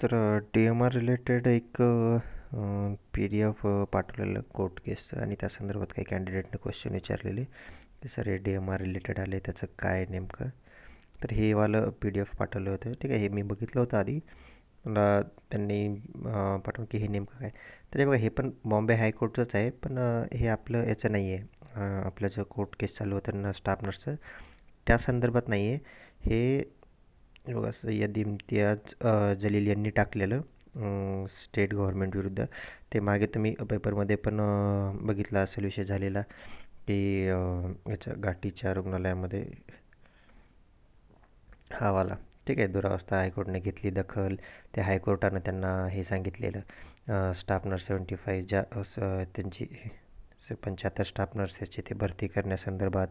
तर DMR related एक PDF पाठवलेलं कोर्ट केसचं आणि त्या संदर्भात काही कॅन्डिडेटने क्वेश्चन विचारलेले की सर हे DMR रिलेटेड आले त्याचं काय नेमकं. तर हे वालं PDF पाठवलं होतं. ठीक आहे, हे मी बघितलं होतं आधी. मला त्यांनी पाठवून की हे नेमकं काय. तर हे बघा, हे पण बॉम्बे हायकोर्टचंच आहे, पण हे आपलं याचं नाही आहे. आपलं जो कोर्ट केस चालू होतं ना स्टाफ नर्सचं, त्या संदर्भात नाही आहे हे. बघा, सय्यद इम्तियाज जलील यांनी टाकलेलं स्टेट गव्हर्नमेंट विरुद्ध. ते मागे तुम्ही पेपरमध्ये पण बघितला असेल विषय झालेला की याच्या घाटीच्या रुग्णालयामध्ये हा वाला. ठीक आहे, दुरावस्था हायकोर्टने घेतली दखल. त्या हायकोर्टानं त्यांना हे सांगितलेलं स्टाफ नर्स 75 ज्या त्यांची 75 स्टाफ नर्सेसची ते भरती करण्यासंदर्भात.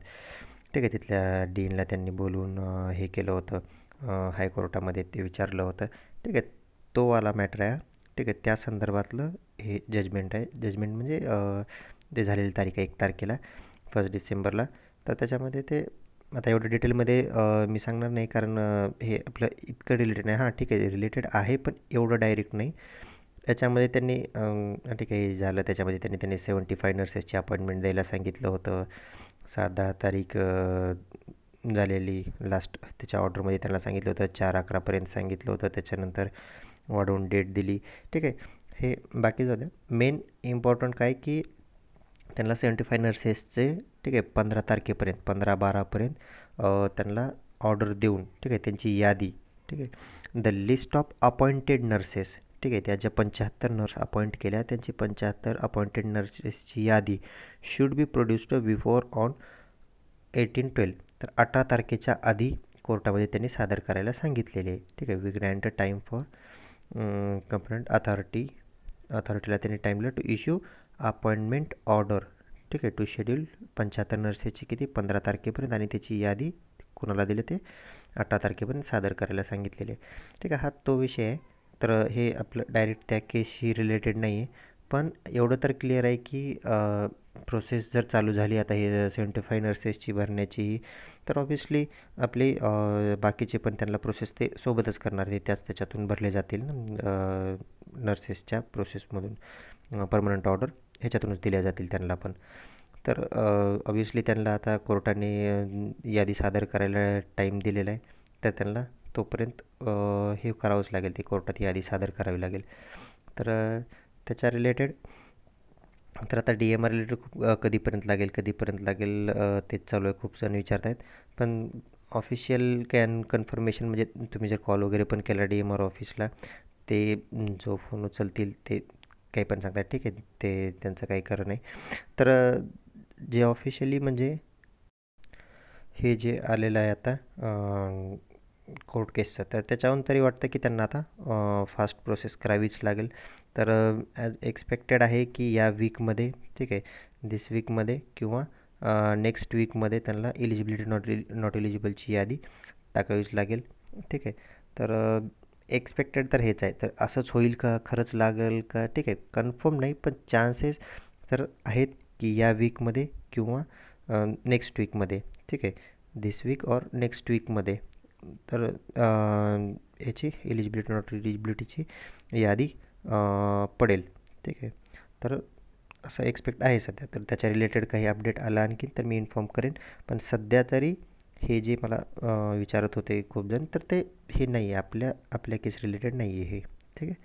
ठीक आहे, तिथल्या डीनला त्यांनी बोलून हे केलं होतं, हायकोर्टामध्ये ते विचारलं होतं. ठीक आहे, तो वाला मॅटर आहे. ठीक आहे, त्या संदर्भातलं हे जजमेंट आहे. जजमेंट म्हणजे ते झालेली तारीख आहे 1 तारखेला 1 डिसेंबरला. तर त्याच्यामध्ये ते आता एवढं डिटेलमध्ये मी सांगणार नाही, कारण हे आपलं इतकं रिलेटेड नाही. हां, ठीक आहे, रिलेटेड आहे पण एवढं डायरेक्ट नाही. याच्यामध्ये त्यांनी ठीक आहे झालं, त्याच्यामध्ये त्यांनी 75 नर्सेसची अपॉइंटमेंट द्यायला सांगितलं होतं. 7-10 तारीख झालेली लास्ट त्याच्या ऑर्डरमध्ये त्यांना सांगितलं होतं. 4-11पर्यंत सांगितलं होतं, त्याच्यानंतर वाढवून डेट दिली. ठीक आहे, हे बाकी झालं. मेन इम्पॉर्टंट काय की त्यांना 75 नर्सेसचे ठीक आहे 15 तारखेपर्यंत 15-12पर्यंत त्यांना ऑर्डर देऊन ठीक आहे त्यांची यादी. ठीक आहे, the list of appointed nurses. ठीक आहे, त्या ज्या 75 नर्स अपॉइंट केल्या त्यांची 75 अपॉइंटेड नर्सेसची यादी should be produced before on 18/12. तर 18 तारखेच्या आधी कोर्टामध्ये त्यांनी सादर करायला सांगितलेले आहे. ठीक आहे, we grant a time for complaint अथॉरिटीला त्यांनी टाईम दिला टू इश्यू अपॉइंटमेंट ऑर्डर. ठीक आहे, टू शेड्यूल 75 नर्सेसची किती 15 तारखेपर्यंत आणि त्याची यादी कोणाला दिली ते 18 तारखेपर्यंत सादर करायला सांगितलेले. ठीक आहे, हा तो विषय आहे. तर हे आपलं डायरेक्ट त्या केसशी रिलेटेड नाही आहे, पण एवढं तर क्लिअर आहे की प्रोसेस जर चालू झाली आता हे 75 नर्सेसची भरण्याची, तर ऑब्व्हियसली आपली बाकीचे पण त्यांना प्रोसेस ते सोबतच करणार. ते त्याच्यातून भरले जातील ना नर्सेसच्या प्रोसेसमधून. परमनंट ऑर्डर ह्याच्यातूनच दिल्या जातील त्यांना पण. तर ऑब्व्हियसली त्यांना आता कोर्टाने यादी सादर करायला टाईम दिलेला आहे, तर त्यांना तोपर्यंत हे करावंच लागेल, ती कोर्टात यादी सादर करावी लागेल. तर त्याच्या रिलेटेड तर आता DMR रिलेटेड खूप कधीपर्यंत लागेल तेच चालू आहे. खूप जण विचारत आहेत, पण ऑफिशियल कन्फर्मेशन म्हणजे तुम्ही जर कॉल वगैरे पण केला DMR ऑफिसला, ते जो फोन उचलतील ते काही पण सांगतात. ठीक आहे, ते त्यांचं काही खरं नाही. तर जे ऑफिशियली म्हणजे हे जे आलेलं आहे आता कोर्ट केसचं, तर त्याच्याहून तरी वाटतं की त्यांना आता फास्ट प्रोसेस करावीच लागेल. तर ॲज एक्सपेक्टेड आहे की या वीकमध्ये ठीक आहे, दिस वीकमध्ये किंवा नेक्स्ट वीकमध्ये त्यांना इलिजिबिलिटी नॉट इलिजिबलची यादी टाकावीच लागेल. ठीक आहे, तर एक्सपेक्टेड तर हेच आहे. तर असंच होईल का, खरंच लागेल का, ठीक आहे कन्फर्म नाही, पण चान्सेस तर आहेत की या वीकमध्ये किंवा नेक्स्ट वीकमध्ये. ठीक आहे, दिस वीक ऑर नेक्स्ट वीकमध्ये तर याची इलिजिबिलिटी नॉट इलिजिबिलिटीची यादी पडेल. ठीक आहे, तर असं एक्सपेक्ट आहे सध्या. तर त्याच्या रिलेटेड काही अपडेट आला आणखी तर मी इन्फॉर्म करेन, पण सध्या तरी हे जे मला विचारत होते खूप जण, तर ते हे नाही आहे, आपल्या केस रिलेटेड नाही आहे हे. ठीक आहे.